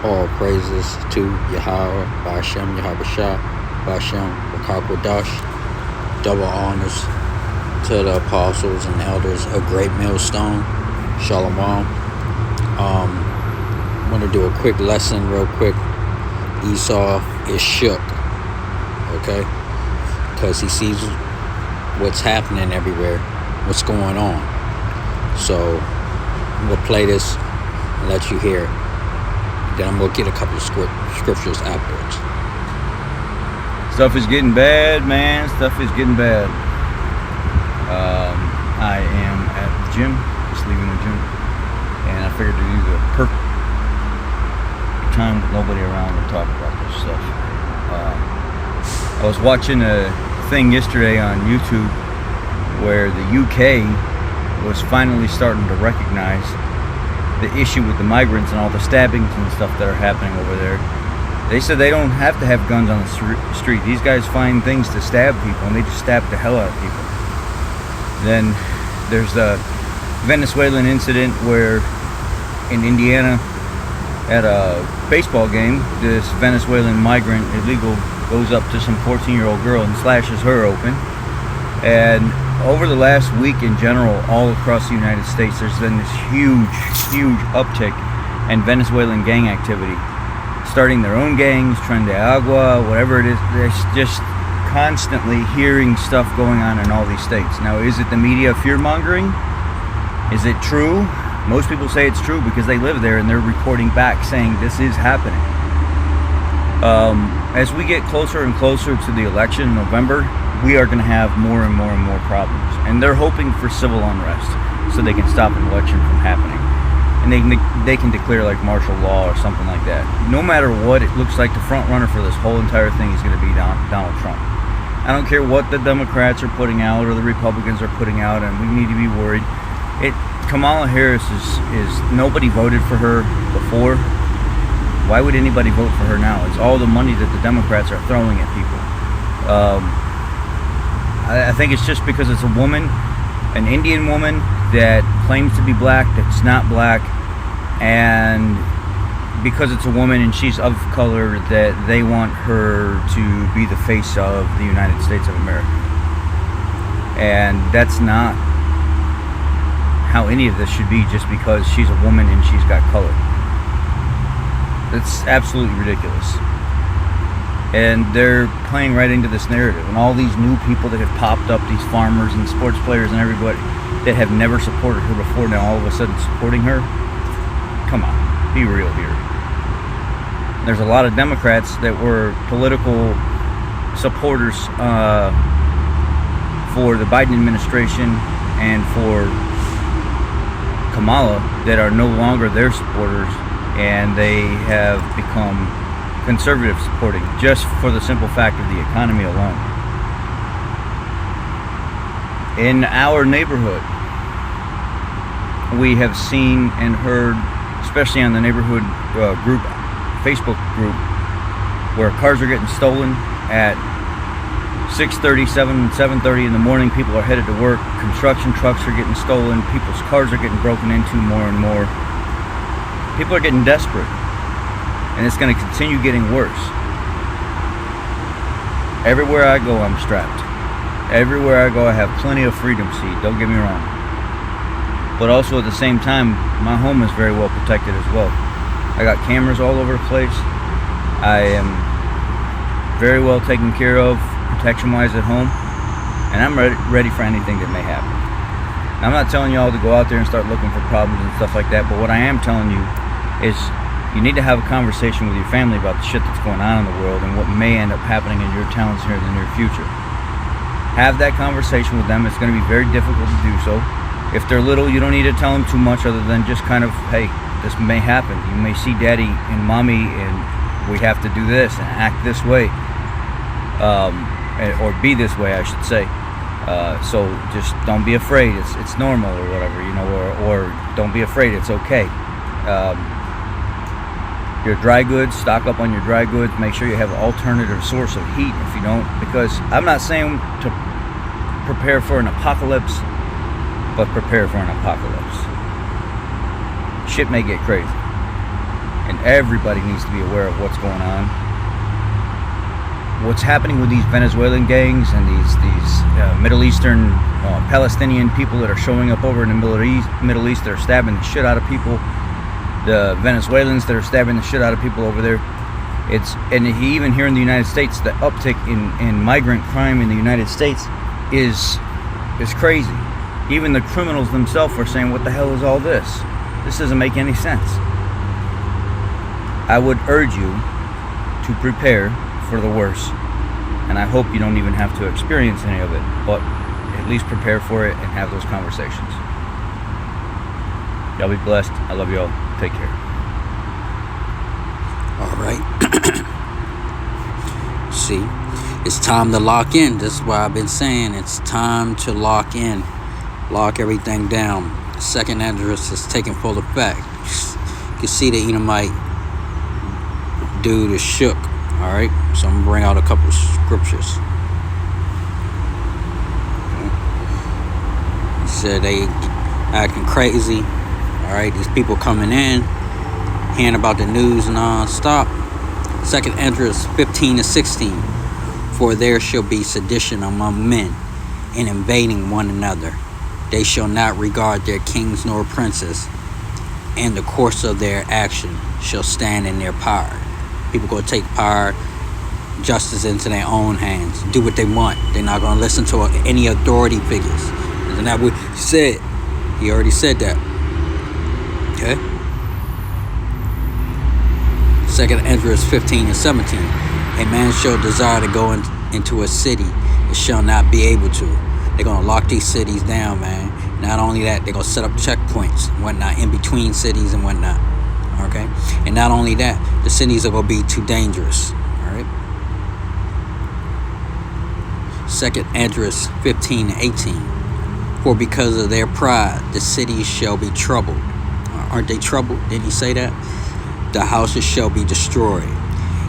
All praises to Yahweh, Ba'ashem, Yahabashah, Ba'ashem, Wakakwadash. Double honors to the apostles and elders of Great Millstone. Shalom. I'm going to do a quick lesson real quick. Esau is shook, okay? Because he sees what's happening everywhere, what's going on. So I'm going to play this and let you hear it. Then I'm going to get a couple of scriptures afterwards. Stuff is getting bad, man. Stuff is getting bad. I am at the gym, just leaving the gym. And I figured to use a perfect time with nobody around to talk about this stuff. I was watching a thing yesterday on YouTube where the UK was finally starting to recognize the issue with the migrants and all the stabbings and stuff that are happening over there. They said they don't have to have guns on the street. These guys find things to stab people, and they just stab the hell out of people. Then there's the Venezuelan incident where in Indiana at a baseball game, this Venezuelan migrant illegal goes up to some 14-year-old girl and slashes her open. And over the last week in general, all across the United States, there's been this huge uptick in Venezuelan gang activity. Starting their own gangs, Tren de Agua, whatever it is. There's just constantly hearing stuff going on in all these states. Now, is it the media fear-mongering? Is it true? Most people say it's true because they live there and they're reporting back saying this is happening. As we get closer and closer to the election in November, we are going to have more and more problems. And they're hoping for civil unrest so they can stop an election from happening. And they can declare like martial law or something like that. No matter what, it looks like the front runner for this whole entire thing is going to be Donald Trump. I don't care what the Democrats are putting out or the Republicans are putting out, and we need to be worried. Kamala Harris is nobody voted for her before. Why would anybody vote for her now? It's all the money that the Democrats are throwing at people. I think it's just because it's a woman, an Indian woman that claims to be black, that's not black, and because it's a woman and she's of color, that they want her to be the face of the United States of America. And that's not how any of this should be just because she's a woman and she's got color. That's absolutely ridiculous. And they're playing right into this narrative. And all these new people that have popped up, these farmers and sports players and everybody that have never supported her before, now all of a sudden supporting her. Come on, be real here. There's a lot of Democrats that were political supporters for the Biden administration and for Kamala that are no longer their supporters, and they have become conservative supporting just for the simple fact of the economy alone. In our neighborhood, we have seen and heard, especially on the neighborhood group, Facebook group, where cars are getting stolen at 6:30, 7:30 in the morning. People are headed to work. Construction trucks are getting stolen. People's cars are getting broken into more and more. People are getting desperate. And it's going to continue getting worse. Everywhere I go, I'm strapped. Everywhere I go, I have plenty of freedom seat. Don't get me wrong. But also at the same time, my home is very well protected as well. I got cameras all over the place. I am very well taken care of, protection-wise at home. And I'm ready for anything that may happen. Now, I'm not telling you all to go out there and start looking for problems and stuff like that. But what I am telling you is you need to have a conversation with your family about the shit that's going on in the world and what may end up happening in your towns here in the near future. Have that conversation with them. It's going to be very difficult to do so. If they're little, you don't need to tell them too much other than just kind of, hey, this may happen. You may see daddy and mommy and we have to do this and act this way. Or be this way, I should say. So just don't be afraid. It's normal or whatever, you know, or don't be afraid. It's okay. Your dry goods, stock up on your dry goods. Make sure you have an alternative source of heat if you don't. Because I'm not saying to prepare for an apocalypse, but prepare for an apocalypse. Shit may get crazy. and everybody needs to be aware of what's going on. What's happening with these Venezuelan gangs and these Middle Eastern Palestinian people that are showing up over in the Middle East that are stabbing the shit out of people, the Venezuelans that are stabbing the shit out of people over there. And even here in the United States, the uptick in migrant crime in the United States is crazy. Even the criminals themselves are saying, what the hell is all this? This doesn't make any sense. I would urge you to prepare for the worst. And I hope you don't even have to experience any of it, but at least prepare for it and have those conversations. Y'all be blessed. I love y'all. Take care. All right. See, it's time to lock in. This is why I've been saying it's time to lock in. Lock everything down. The second address is taking full effect. You can see the Edomite dude is shook. All right. So I'm going to bring out a couple of scriptures. He said they acting crazy. All right. These people coming in, hearing about the news non-stop. Second Esdras 15-16. For there shall be sedition among men, and invading one another. They shall not regard their kings nor princes, and the course of their action shall stand in their power. People gonna take power, justice into their own hands, do what they want. They're not gonna listen to any authority figures. Isn't that what he said? He already said that. Okay. Second Esdras 15-17. A man shall desire to go into a city, and shall not be able to. They're going to lock these cities down, man. Not only that, they're going to set up checkpoints and whatnot in between cities and whatnot. Okay? And not only that, the cities are going to be too dangerous. All right? Second Esdras 15-18. For because of their pride, the cities shall be troubled. Aren't they troubled? Didn't he say that? The houses shall be destroyed,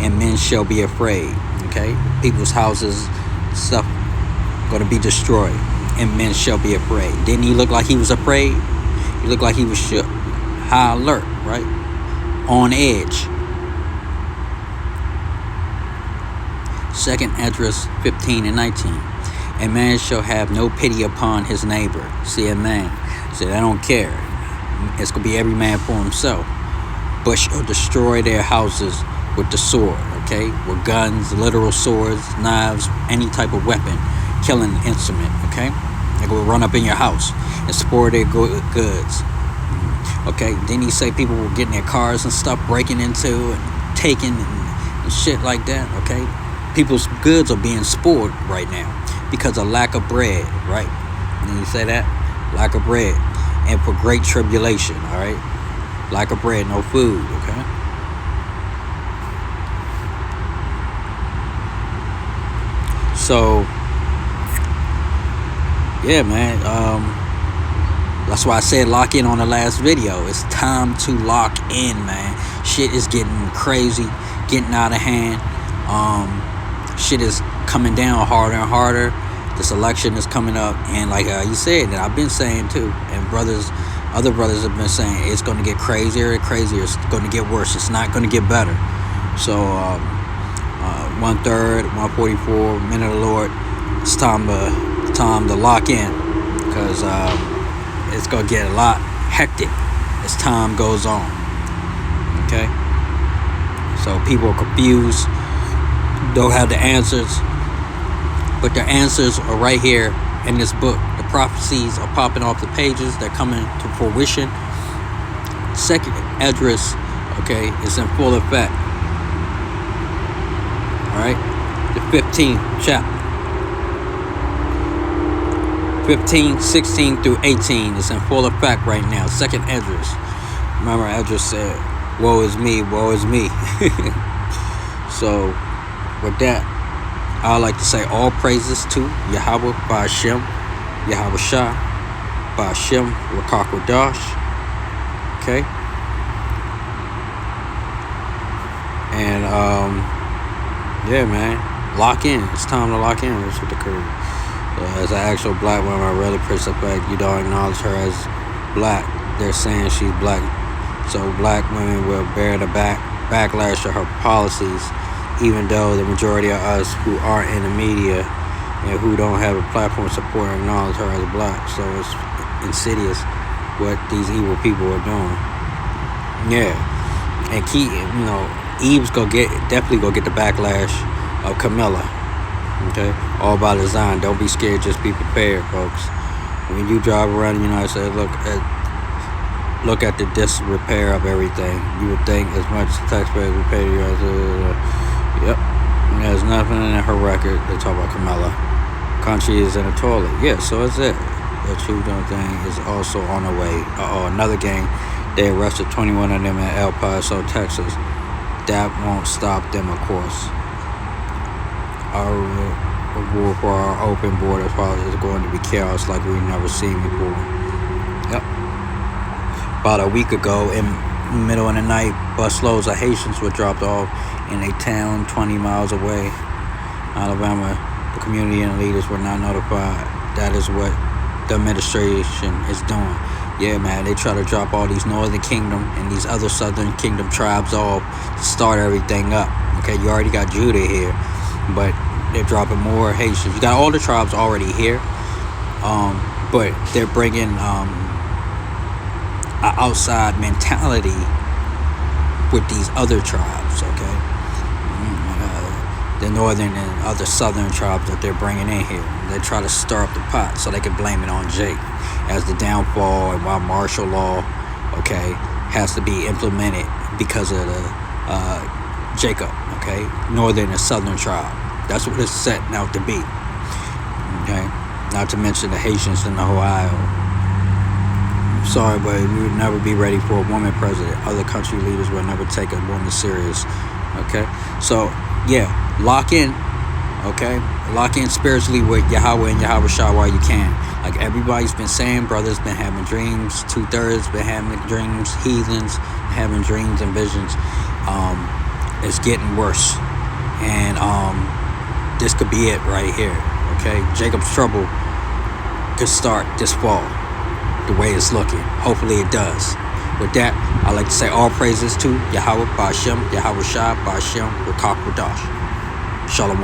and men shall be afraid. Okay? People's houses, stuff, going to be destroyed, and men shall be afraid. Didn't he look like he was afraid? He looked like he was shook. High alert, right? On edge. Second Esdras 15-19. A man shall have no pity upon his neighbor. See, a man. See, I don't care. It's going to be every man for himself. But shall destroy their houses with the sword, okay? With guns, literal swords, knives, any type of weapon, killing instrument, okay? They go run up in your house and spoil their goods, okay? Then he say people were getting their cars and stuff, breaking into and taking and shit like that, okay? People's goods are being spoiled right now because of lack of bread, right? Didn't he say that? Lack of bread. And for great tribulation, all right? Lack of bread, no food, okay? So, yeah, man. That's why I said lock in on the last video. It's time to lock in, man. Shit is getting crazy, getting out of hand. Shit is coming down harder and harder. This election is coming up, and like you said, and I've been saying too, and other brothers have been saying it's going to get crazier and crazier. It's going to get worse. It's not going to get better. So 1/3, 144, minute of the Lord. It's time to lock in, because it's going to get a lot hectic as time goes on. Okay. So people are confused, don't have the answers, but the answers are right here in this book. The prophecies are popping off the pages. They're coming to fruition. Second Esdras, okay, is in full effect. All right, the 15th chapter, 15, 16 through 18 is in full effect right now. Second Esdras. Remember, Esdras said, "Woe is me, woe is me." So, with that, I like to say all praises to Yahweh Ba'ashem, Yahweh Shah, Ba'ashem Rakakwadash. Okay? And, yeah, man. Lock in. It's time to lock in. That's what the curve. As an actual black woman, I really appreciate the fact you don't acknowledge her as black. They're saying she's black. So black women will bear the backlash of her policies, even though the majority of us who aren't in the media and who don't have a platform support acknowledge her as black. So it's insidious what these evil people are doing. Yeah, and Eve's definitely go get the backlash of Camilla. Okay, all by design. Don't be scared. Just be prepared, folks. When you drive around the United States, look at the disrepair of everything. You would think as much taxpayers would pay to you. Yep, there's nothing in her record. They talk about Camilla. Country is in a toilet. Yeah, so is it. The truth thing is also on the way. Another gang. They arrested 21 of them in El Paso, Texas. That won't stop them, of course. Our war for our open borders is going to be chaos like we've never seen before. Yep. About a week ago, in the middle of the night, busloads of Haitians were dropped off in a town 20 miles away, Alabama. The community and leaders were not notified. That is what the administration is doing. Yeah, man, they try to drop all these Northern Kingdom and these other Southern Kingdom tribes off to start everything up. Okay, you already got Judah here, but they're dropping more Haitians. You got all the tribes already here, but they're bringing an outside mentality with these other tribes, okay? The northern and other southern tribes that they're bringing in here. They try to stir up the pot so they can blame it on Jake as the downfall and why martial law, okay, has to be implemented because of the Jacob, okay? Northern and southern tribe. That's what it's setting out to be, okay? Not to mention the Haitians in Ohio. Sorry, but we would never be ready for a woman president. Other country leaders will never take a woman serious, okay? So, yeah, lock in, okay? Lock in spiritually with Yahweh and Yahweh Shah while you can. Like everybody's been saying, brothers been having dreams. 2/3 been having dreams. Heathens having dreams and visions. It's getting worse. And this could be it right here, okay? Jacob's trouble could start this fall, the way it's looking. Hopefully it does. With that, I'd like to say all praises to Yahweh Ba'Shem, Yahweh Shah Ba'Shem, Rakak Radash. Shalom.